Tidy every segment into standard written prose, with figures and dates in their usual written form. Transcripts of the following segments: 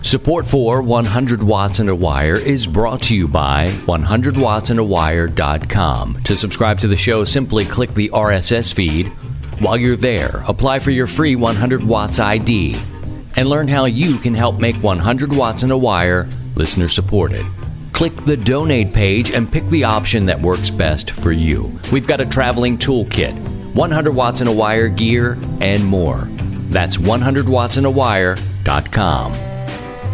Support for 100 Watts and a Wire is brought to you by 100WattIds.com. To subscribe to the show, simply click the RSS feed. While you're there, apply for your free 100 Watts ID and learn how you can help make 100 Watts and a Wire listener supported. Click the donate page and pick the option that works best for you. We've got a traveling toolkit, 100 Watts and a Wire gear, and more. That's 100WattIds.com.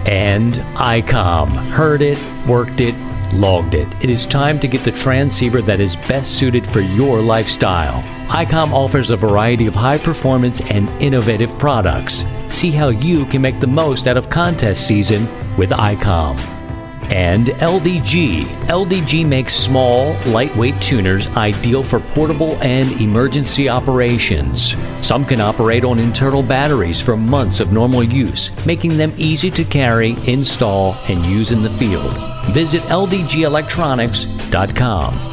And ICOM. Heard it, worked it, logged it. It is time to get the transceiver that is best suited for your lifestyle. ICOM offers a variety of high-performance and innovative products. See how you can make the most out of contest season with ICOM. And LDG. LDG makes small, lightweight tuners ideal for portable and emergency operations. Some can operate on internal batteries for months of normal use, making them easy to carry, install, and use in the field. Visit ldgelectronics.com.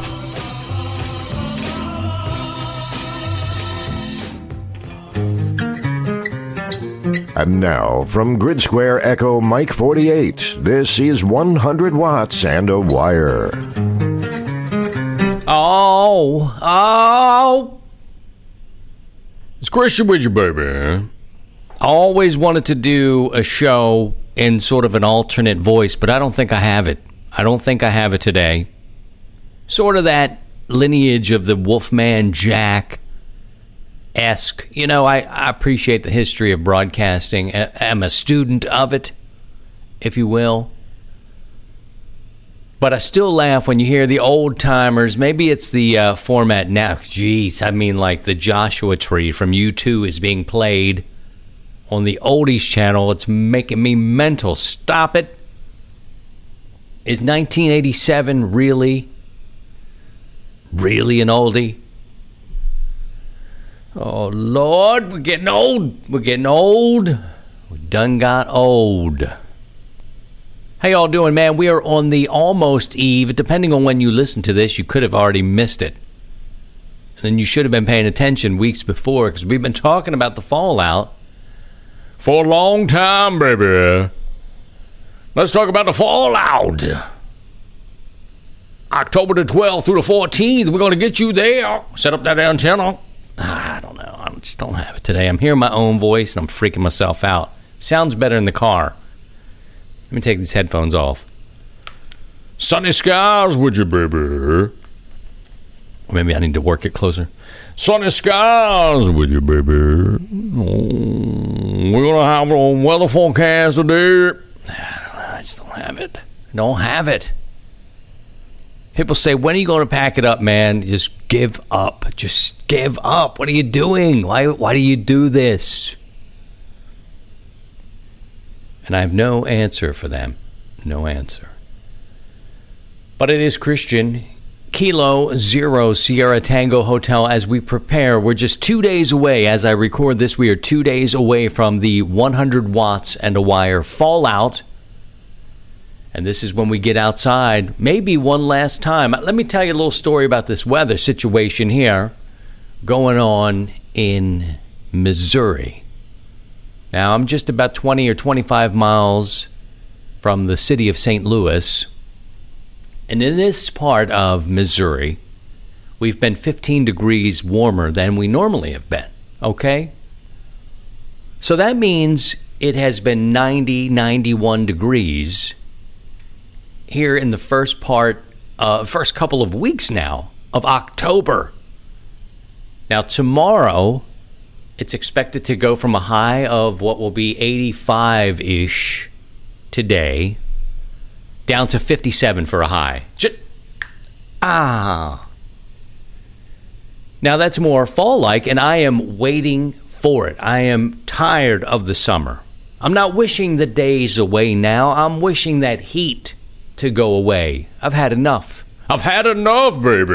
And now, from Grid Square Echo Mike 48, this is 100 Watts and a Wire. Oh. It's Christian with you, baby. I always wanted to do a show in sort of an alternate voice, but I don't think I have it. I don't think I have it today. Sort of that lineage of the Wolfman Jack-esque. You know, I appreciate the history of broadcasting. I'm a student of it, if you will. But I still laugh when you hear the old timers. Maybe it's the format now. Jeez, I mean, like the Joshua Tree from U2 is being played on the Oldies channel. It's making me mental. Stop it. Is 1987 really an oldie? Oh, Lord, we're getting old. We done got old. How y'all doing, man? We are on the almost eve. Depending on when you listen to this, you could have already missed it. And then you should have been paying attention weeks before, because we've been talking about the fallout for a long time, baby. Let's talk about the fallout. October the 12th through the 14th, we're going to get you there. Set up that antenna. I don't know. I just don't have it today. I'm hearing my own voice, and I'm freaking myself out. Sounds better in the car. Let me take these headphones off. Sunny skies with you, baby. Or maybe I need to work it closer. Sunny skies with you, baby. Oh, we're going to have a weather forecast today. I just don't have it. I don't have it. People say, when are you going to pack it up, man? Just give up. Just give up. What are you doing? Why do you do this? And I have no answer for them. No answer. But it is Christian. Kilo Zero Sierra Tango Hotel as we prepare. We're just 2 days away. As I record this, we are 2 days away from the 100 Watts and a Wire fallout. And this is when we get outside, maybe one last time. Let me tell you a little story about this weather situation here going on in Missouri. Now, I'm just about 20 or 25 miles from the city of St. Louis. And in this part of Missouri, we've been 15 degrees warmer than we normally have been, okay? So that means it has been 90, 91 degrees here in the first couple of weeks now of October. Now, tomorrow, it's expected to go from a high of what will be 85-ish today down to 57 for a high. Now, that's more fall-like, and I am waiting for it. I am tired of the summer. I'm not wishing the days away now. I'm wishing that heat to go away. I've had enough. I've had enough, baby.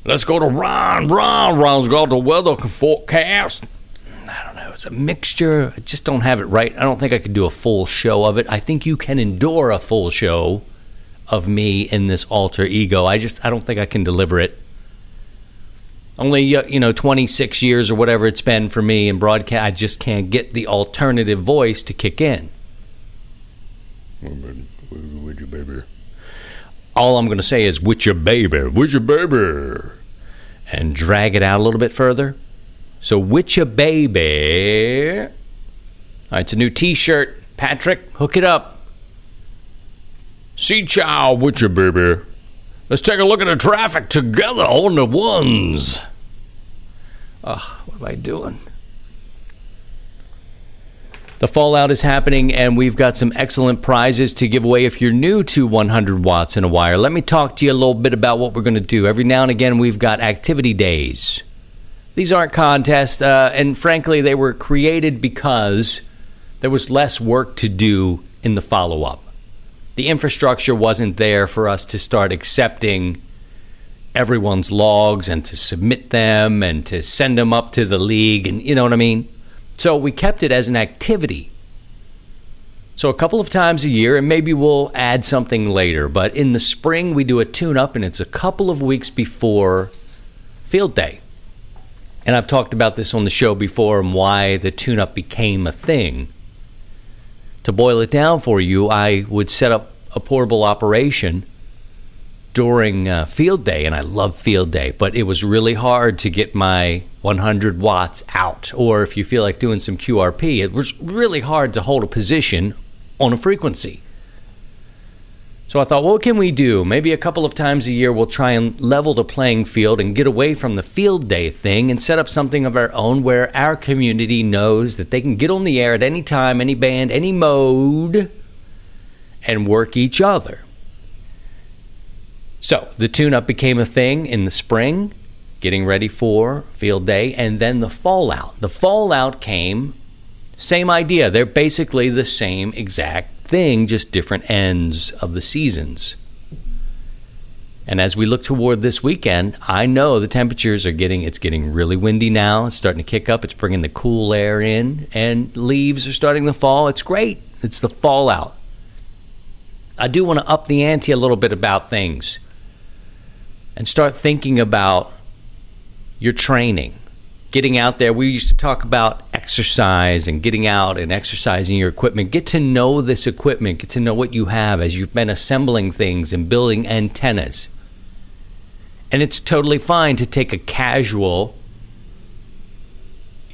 Let's go to Ron. Ron's got the weather forecast. I don't know. It's a mixture. I just don't have it right. I don't think I could do a full show of it. I think you can endure a full show of me in this alter ego. I don't think I can deliver it. Only, 26 years or whatever it's been for me in broadcast, I just can't get the alternative voice to kick in. With your baby. All I'm going to say is, with your baby, and drag it out a little bit further. So, with your baby. All right, it's a new t-shirt. Patrick, hook it up. See chow with your baby. Let's take a look at the traffic together on the ones. Ugh, what am I doing? The fallout is happening, and we've got some excellent prizes to give away if you're new to 100 Watts in a Wire. Let me talk to you a little bit about what we're going to do. Every now and again, we've got activity days. These aren't contests, and frankly, they were created because there was less work to do in the follow-up. The infrastructure wasn't there for us to start accepting everyone's logs and to submit them and to send them up to the league, and you know what I mean? So we kept it as an activity. So a couple of times a year, and maybe we'll add something later, but in the spring we do a tune-up, and it's a couple of weeks before field day. And I've talked about this on the show before and why the tune-up became a thing. To boil it down for you, I would set up a portable operation during field day, and I love field day, but it was really hard to get my 100 watts out. Or if you feel like doing some QRP, it was really hard to hold a position on a frequency. So I thought, what can we do? Maybe a couple of times a year we'll try and level the playing field and get away from the field day thing and set up something of our own where our community knows that they can get on the air at any time, any band, any mode, and work each other. So the tune-up became a thing in the spring, getting ready for field day, and then the fallout. The fallout came, same idea. They're basically the same exact thing, just different ends of the seasons. And as we look toward this weekend, I know the temperatures it's getting really windy now. It's starting to kick up. It's bringing the cool air in, and leaves are starting to fall. It's great. It's the fallout. I do want to up the ante a little bit about things and start thinking about your training. Getting out there, we used to talk about exercise and getting out and exercising your equipment. Get to know this equipment. Get to know what you have as you've been assembling things and building antennas. And it's totally fine to take a casual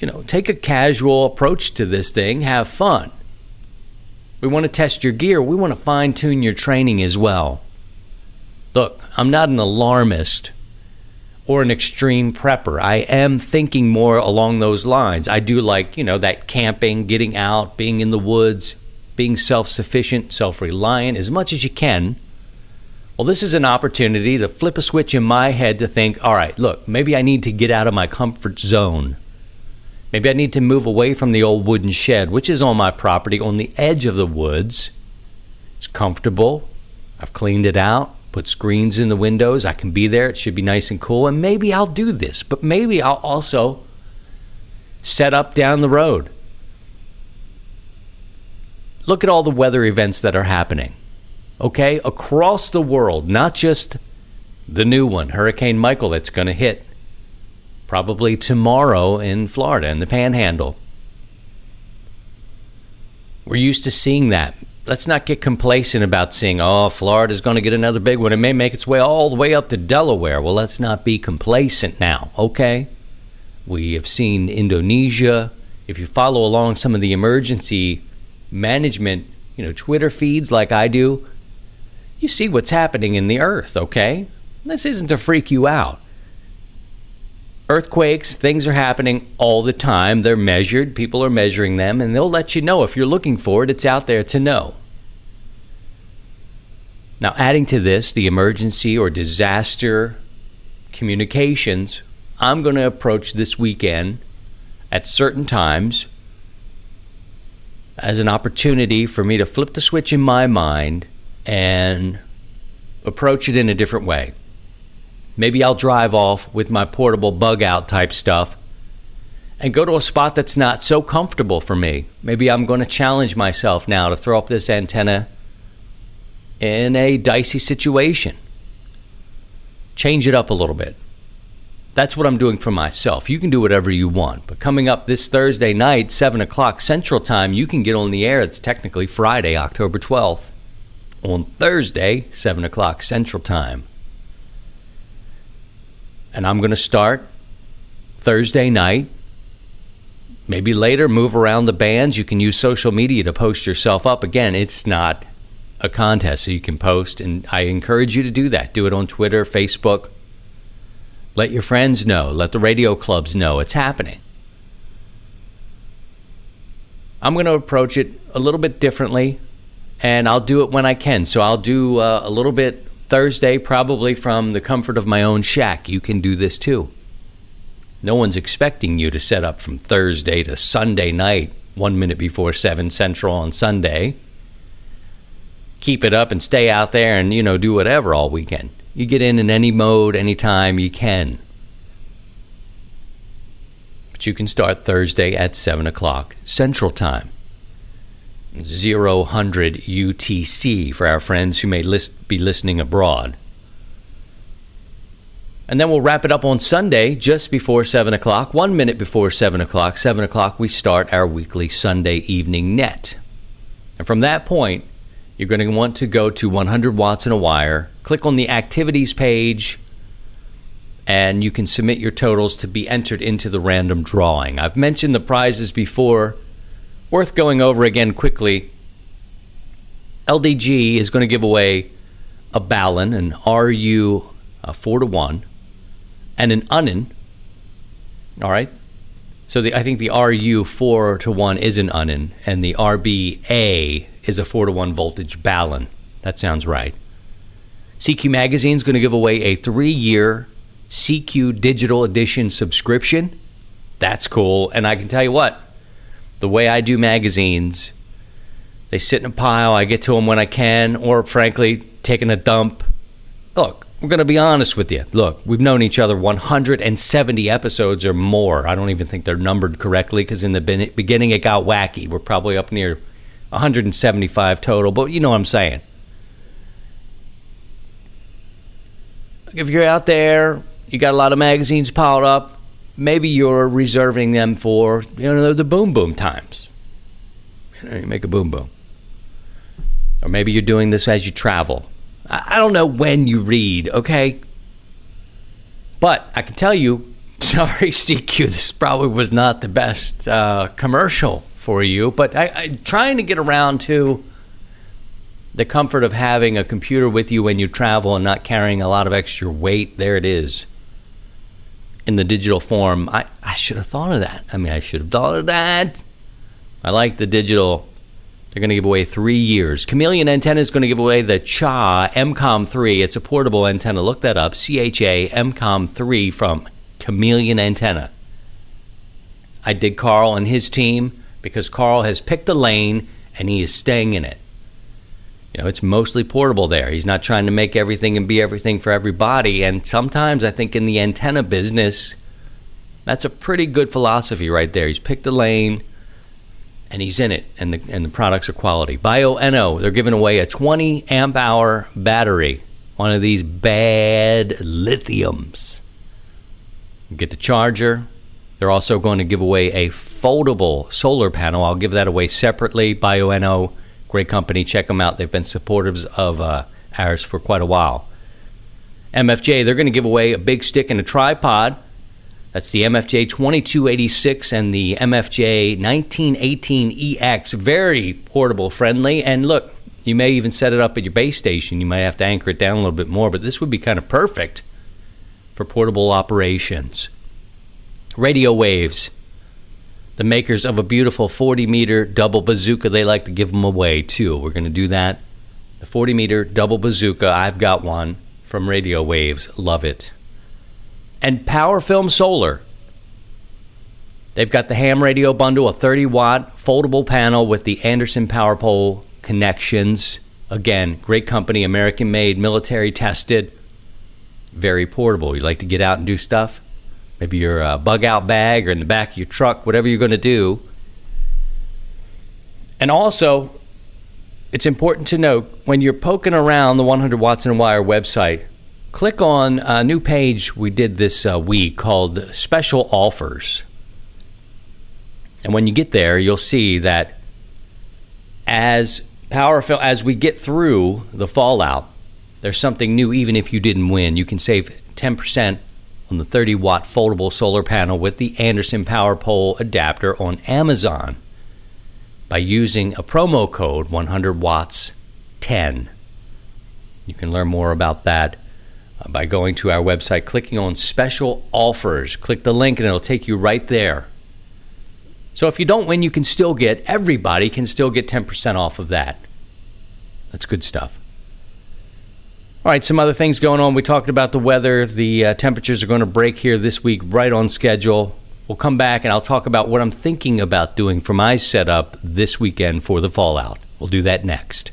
approach to this thing. Have fun. We want to test your gear. We want to fine-tune your training as well. Look, I'm not an alarmist or an extreme prepper. I am thinking more along those lines. I do like, that camping, getting out, being in the woods, being self-sufficient, self-reliant as much as you can. Well, this is an opportunity to flip a switch in my head to think, all right, look, maybe I need to get out of my comfort zone. Maybe I need to move away from the old wooden shed, which is on my property on the edge of the woods. It's comfortable. I've cleaned it out, put screens in the windows. I can be there. It should be nice and cool. And maybe I'll do this, but maybe I'll also set up down the road. Look at all the weather events that are happening, okay? Across the world, not just the new one, Hurricane Michael, that's going to hit probably tomorrow in Florida, in the Panhandle. We're used to seeing that. Let's not get complacent about seeing, Florida's going to get another big one. It may make its way all the way up to Delaware. Well, let's not be complacent now, okay? We have seen Indonesia. If you follow along some of the emergency management, Twitter feeds like I do, you see what's happening in the earth, okay? This isn't to freak you out. Earthquakes, things are happening all the time. They're measured. People are measuring them, and they'll let you know. If you're looking for it, it's out there to know. Now, adding to this, the emergency or disaster communications, I'm going to approach this weekend at certain times as an opportunity for me to flip the switch in my mind and approach it in a different way. Maybe I'll drive off with my portable bug out type stuff and go to a spot that's not so comfortable for me. Maybe I'm going to challenge myself now to throw up this antenna in a dicey situation. Change it up a little bit. That's what I'm doing for myself. You can do whatever you want. But coming up this Thursday night, 7 o'clock Central Time, you can get on the air. It's technically Friday, October 12th. On Thursday, 7 o'clock Central Time. And I'm going to start Thursday night. Maybe later, move around the bands. You can use social media to post yourself up. Again, it's not a contest, so you can post. And I encourage you to do that. Do it on Twitter, Facebook. Let your friends know. Let the radio clubs know it's happening. I'm going to approach it a little bit differently, and I'll do it when I can. So I'll do a little bit Thursday, probably from the comfort of my own shack. You can do this too. No one's expecting you to set up from Thursday to Sunday night, 1 minute before 7 Central on Sunday. Keep it up and stay out there and, do whatever all weekend. You get in any mode, anytime you can. But you can start Thursday at 7 o'clock Central Time. 100 UTC for our friends who may be listening abroad. And then we'll wrap it up on Sunday just before 7 o'clock, 1 minute before 7 o'clock. 7 o'clock, we start our weekly Sunday evening net. And from that point, you're going to want to go to 100 Watts and a Wire, click on the activities page, and you can submit your totals to be entered into the random drawing. I've mentioned the prizes before. Worth going over again quickly. LDG is going to give away a Ballon, an RU 4-to-1, and an Unnin. All right? So I think the RU 4-to-1 is an Unnin, and the RBA is a 4-to-1 voltage Ballon. That sounds right. CQ Magazine is going to give away a 3-year CQ Digital Edition subscription. That's cool. And I can tell you what, the way I do magazines, they sit in a pile. I get to them when I can, or frankly, taking a dump. Look, we're going to be honest with you. Look, we've known each other 170 episodes or more. I don't even think they're numbered correctly because in the beginning it got wacky. We're probably up near 175 total, but you know what I'm saying. If you're out there, you got a lot of magazines piled up, maybe you're reserving them for, the boom boom times. You make a boom boom. Or maybe you're doing this as you travel. I don't know when you read, okay? But I can tell you, sorry, CQ, this probably was not the best commercial for you, but I'm trying to get around to the comfort of having a computer with you when you travel and not carrying a lot of extra weight. There it is. In the digital form. I should have thought of that. I should have thought of that. I like the digital. They're going to give away 3 years. Chameleon Antenna is going to give away the CHA MCOM 3. It's a portable antenna. Look that up. CHA MCOM 3 from Chameleon Antenna. I dig Carl and his team because Carl has picked a lane and he is staying in it. It's mostly portable there. He's not trying to make everything and be everything for everybody. And sometimes I think in the antenna business, that's a pretty good philosophy right there. He's picked a lane and he's in it, and the products are quality. BioNO, they're giving away a 20 amp hour battery, one of these bad lithiums. You get the charger. They're also going to give away a foldable solar panel. I'll give that away separately. BioNO, great company. Check them out. They've been supporters of ours for quite a while. MFJ, they're going to give away a big stick and a tripod. That's the MFJ 2286 and the MFJ 1918EX. Very portable friendly. And look, you may even set it up at your base station. You might have to anchor it down a little bit more, but this would be kind of perfect for portable operations. Radio Waves, the makers of a beautiful 40-meter double bazooka. They like to give them away, too. We're going to do that. The 40-meter double bazooka, I've got one from Radio Waves. Love it. And Power Film Solar. They've got the ham radio bundle, a 30-watt foldable panel with the Anderson Power Pole connections. Again, great company, American-made, military-tested, very portable. You like to get out and do stuff? Maybe your bug-out bag or in the back of your truck, whatever you're going to do. And also, it's important to note, when you're poking around the 100 Watts and a Wire website, click on a new page we did this week called Special Offers. And when you get there, you'll see that as we get through the fallout, there's something new even if you didn't win. You can save 10% on the 30-watt foldable solar panel with the Anderson Power Pole adapter on Amazon by using a promo code 100watts10. You can learn more about that by going to our website, clicking on Special Offers. Click the link and it'll take you right there. So if you don't win, you can still everybody can still get 10% off of that. That's good stuff. All right, some other things going on. We talked about the weather. The temperatures are going to break here this week, right on schedule. We'll come back and I'll talk about what I'm thinking about doing for my setup this weekend for the fallout. We'll do that next.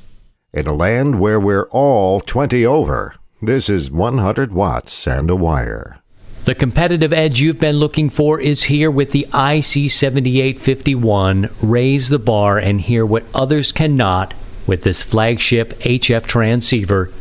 In a land where we're all 20 over, this is 100 watts and a wire. The competitive edge you've been looking for is here with the IC7851. Raise the bar and hear what others cannot with this flagship HF transceiver.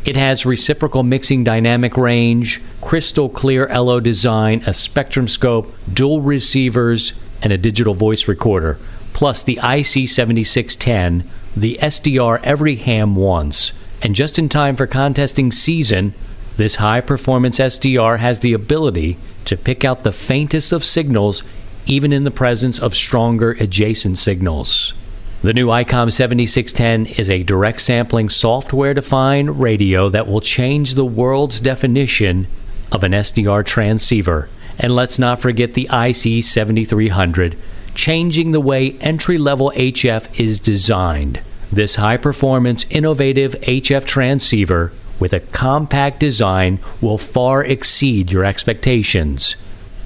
It has reciprocal mixing dynamic range, crystal clear LO design, a spectrum scope, dual receivers, and a digital voice recorder, plus the IC7610, the SDR every ham wants. And just in time for contesting season, this high-performance SDR has the ability to pick out the faintest of signals, even in the presence of stronger adjacent signals. The new ICOM 7610 is a direct sampling software-defined radio that will change the world's definition of an SDR transceiver. And let's not forget the IC 7300, changing the way entry-level HF is designed. This high-performance, innovative HF transceiver with a compact design will far exceed your expectations.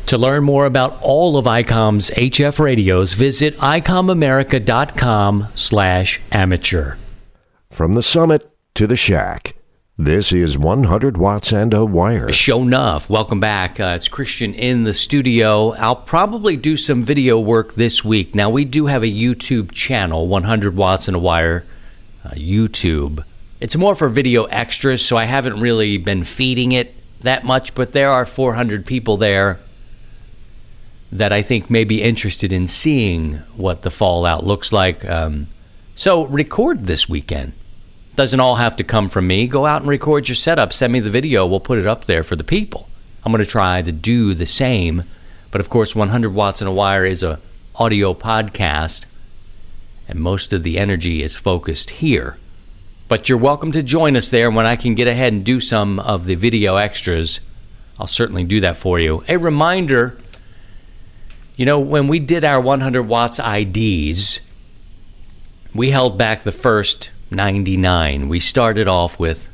To learn more about all of ICOM's HF radios, visit icomamerica.com/amateur. From the summit to the shack, this is 100 watts and a wire. Show enough. Welcome back. It's Christian in the studio. I'll probably do some video work this week. Now, we do have a YouTube channel, 100 watts and a wire, YouTube. It's more for video extras, so I haven't really been feeding it that much, but there are 400 people there that I think may be interested in seeing what the fallout looks like. So record this weekend. Doesn't all have to come from me. Go out and record your setup. Send me the video. We'll put it up there for the people. I'm going to try to do the same. But of course, 100 watts and a wire is a audio podcast, and most of the energy is focused here. But you're welcome to join us there. When I can get ahead and do some of the video extras, I'll certainly do that for you. A reminder, when we did our 100 watts IDs, we held back the first 99. We started off with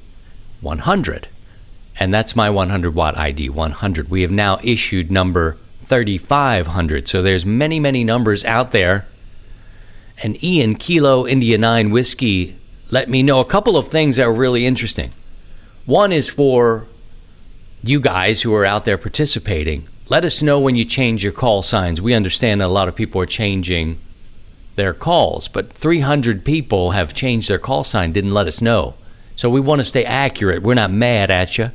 100, and that's my 100 watt ID, 100. We have now issued number 3500, so there's many, many numbers out there. And Ian, Kilo India 9 Whiskey, let me know a couple of things that are really interesting. One is for you guys who are out there participating. Let us know when you change your call signs. We understand that a lot of people are changing their calls, but 300 people have changed their call sign, didn't let us know. So we want to stay accurate. We're not mad at you.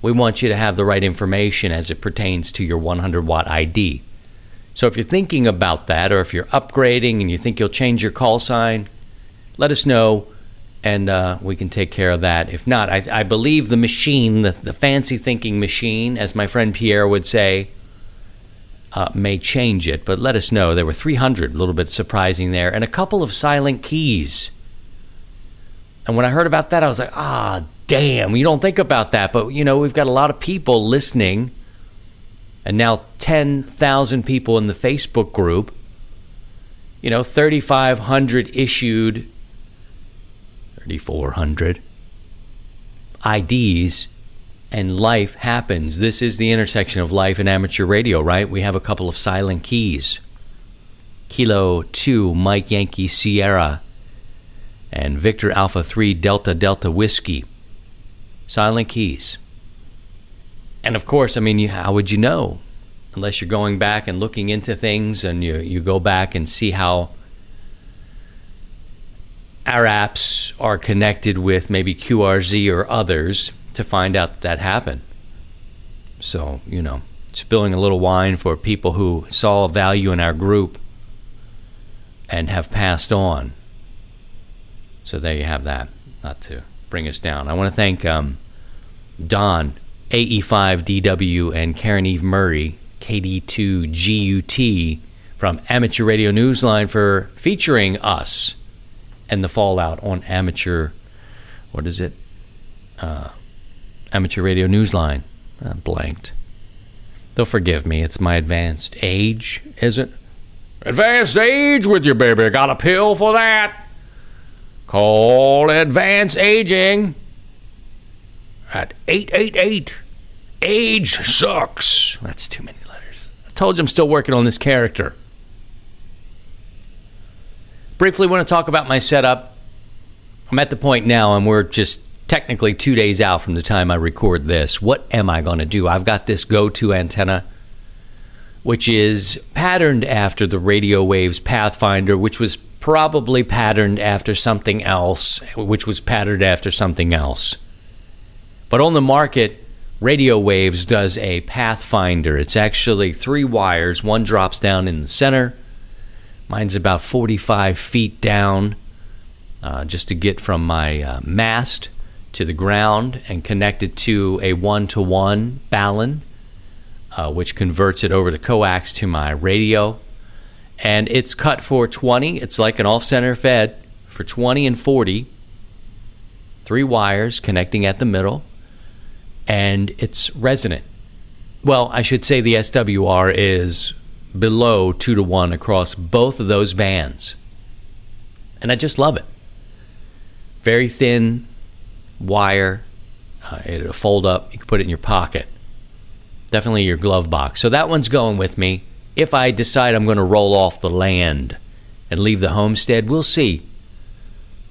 We want you to have the right information as it pertains to your 100 watt ID. So if you're thinking about that, or if you're upgrading and you think you'll change your call sign, let us know, and we can take care of that. If not, I believe the machine, the fancy thinking machine, as my friend Pierre would say, may change it. But let us know. There were 300, a little bit surprising there, and a couple of silent keys. And when I heard about that, I was like, damn, you don't think about that. But, we've got a lot of people listening, and now 10,000 people in the Facebook group. 3,500 issued, 3,400 IDs, and life happens. This is the intersection of life and amateur radio, right? We have a couple of silent keys. Kilo 2, Mike Yankee Sierra, and Victor Alpha 3, Delta Delta Whiskey. Silent keys. And of course, how would you know? Unless you're going back and looking into things, and you go back and see how our apps are connected with maybe QRZ or others to find out that happened. So, spilling a little wine for people who saw value in our group and have passed on. So there you have that, not to bring us down. I want to thank Don, AE5DW, and Karen Eve Murray, KD2GUT, from Amateur Radio Newsline for featuring us and the fallout on Amateur Radio Newsline. Blanked. They'll forgive me. It's my advanced age, is it? Advanced age with you, baby. Got a pill for that. Call advanced aging at 888. Age sucks. That's too many letters. I told you I'm still working on this character. Briefly want to talk about my setup. I'm at the point now, and we're just technically 2 days out from the time I record this. What am I going to do? I've got this go-to antenna, which is patterned after the Radio Waves Pathfinder, which was probably patterned after something else, which was patterned after something else. But on the market, Radio Waves does a Pathfinder. It's actually 3 wires. One drops down in the center. Mine's about 45 feet down, just to get from my mast to the ground and connect it to a 1-to-1 balun, which converts it over to coax to my radio. And it's cut for 20. It's like an off-center fed for 20 and 40. 3 wires connecting at the middle. And it's resonant. Well, I should say the SWR is below 2-to-1 across both of those bands. And I just love it. Very thin wire. It'll fold up. You can put it in your pocket. Definitely your glove box. So that one's going with me. If I decide I'm going to roll off the land and leave the homestead, we'll see.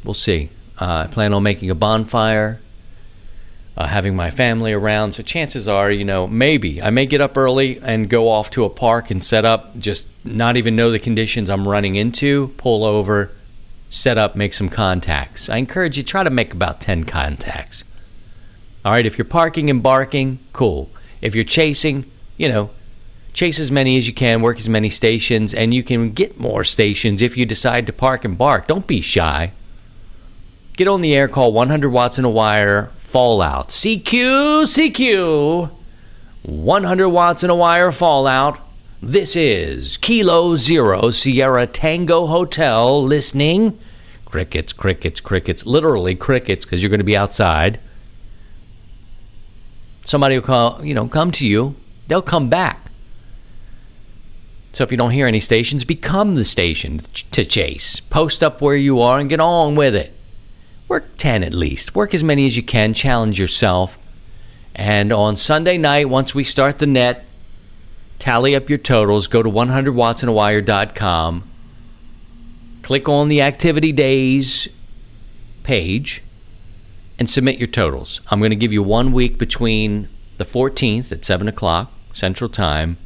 We'll see. I plan on making a bonfire, having my family around. So chances are, maybe I may get up early and go off to a park and set up, just not even know the conditions I'm running into, pull over, set up, make some contacts. I encourage you, try to make about 10 contacts. All right, if you're parking and barking, cool. If you're chasing, chase as many as you can, work as many stations, and you can get more stations if you decide to park and bark. Don't be shy. Get on the air, call 100 watts in a wire, fallout. CQ, 100 watts in a wire, fallout. This is Kilo Zero Sierra Tango Hotel listening. Crickets, crickets, crickets. Literally crickets, because you're going to be outside. Somebody will call, come to you. They'll come back. So if you don't hear any stations, become the station to chase. Post up where you are and get on with it. Work 10 at least. Work as many as you can. Challenge yourself. And on Sunday night, once we start the net, tally up your totals. Go to 100wattsinawire.com. Click on the activity days page and submit your totals. I'm going to give you 1 week between the 14th at 7 o'clock Central Time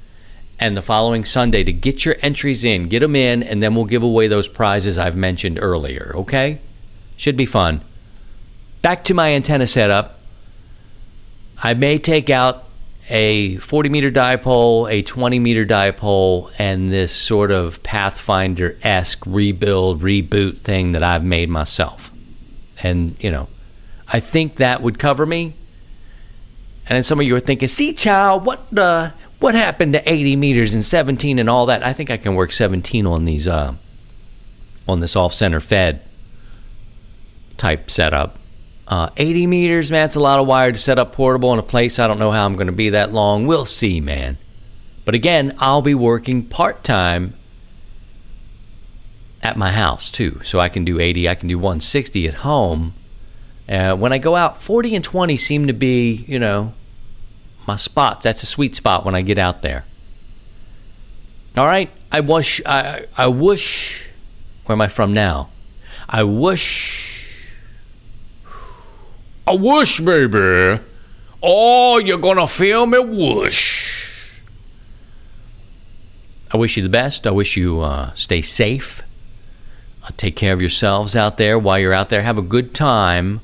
and the following Sunday to get your entries in. Get them in, and then we'll give away those prizes I've mentioned earlier, okay? Should be fun. Back to my antenna setup. I may take out a 40-meter dipole, a 20-meter dipole, and this sort of Pathfinder-esque rebuild, reboot thing that I've made myself. And, I think that would cover me. And then some of you are thinking, see, child, what happened to 80 meters and 17 and all that? I think I can work 17 on these, on this off-center fed type setup. 80 meters, man, it's a lot of wire to set up portable in a place I don't know how I'm going to be that long. We'll see, man. But again, I'll be working part-time at my house, too. So I can do 80, I can do 160 at home. When I go out, 40 and 20 seem to be, my spots. That's a sweet spot when I get out there. All right? I wish, where am I from now? I wish, baby. Oh, you're going to feel me whoosh. I wish you the best. I wish you stay safe. Take care of yourselves out there while you're out there. Have a good time.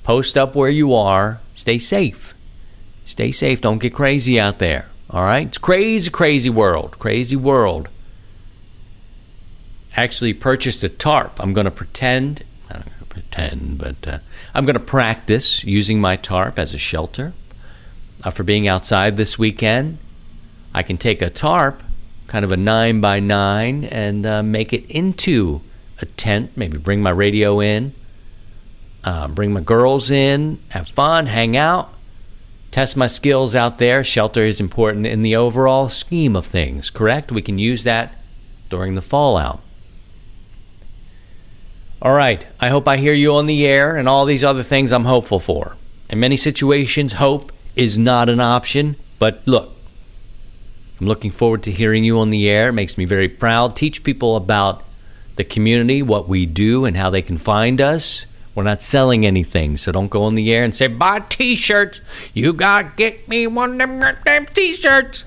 Post up where you are. Stay safe. Stay safe. Don't get crazy out there. All right? It's crazy, crazy world. Crazy world. Actually purchased a tarp. I'm going to pretend, I'm going to practice using my tarp as a shelter for being outside this weekend. I can take a tarp, kind of a 9x9, and make it into a tent. Maybe bring my radio in, bring my girls in, have fun, hang out, test my skills out there. Shelter is important in the overall scheme of things, correct? We can use that during the fallout. All right, I hope I hear you on the air and all these other things I'm hopeful for. In many situations, hope is not an option, but look, I'm looking forward to hearing you on the air. It makes me very proud. Teach people about the community, what we do, and how they can find us. We're not selling anything, so don't go on the air and say, buy T-shirts. You got to get me one of them damn T-shirts.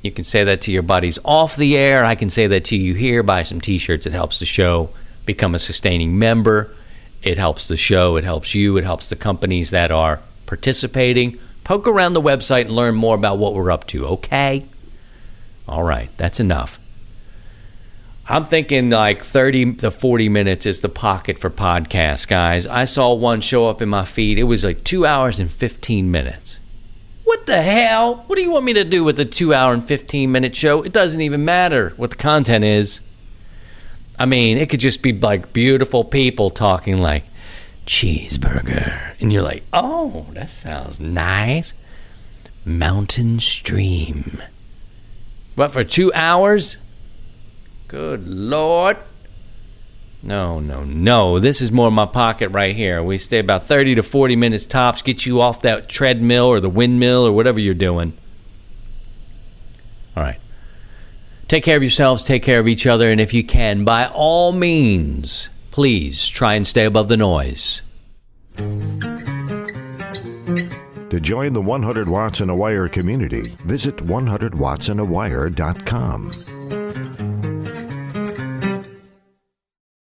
You can say that to your buddies off the air. I can say that to you here. Buy some T-shirts. It helps the show. Become a sustaining member. It helps the show. It helps you. It helps the companies that are participating. Poke around the website and learn more about what we're up to, okay? All right, that's enough. I'm thinking like 30 to 40 minutes is the pocket for podcasts, guys. I saw one show up in my feed. It was like 2 hours and 15 minutes. What the hell? What do you want me to do with a 2 hour and 15-minute show? It doesn't even matter what the content is. I mean, it could just be like beautiful people talking like, cheeseburger. And you're like, oh, that sounds nice. Mountain stream. What, for 2 hours? Good Lord. No. This is more in my pocket right here. We stay about 30 to 40 minutes tops. Get you off that treadmill or the windmill or whatever you're doing. All right. Take care of yourselves. Take care of each other. And if you can, by all means, please try and stay above the noise. To join the 100 Watts in a Wire community, visit 100WattsInAWire.com.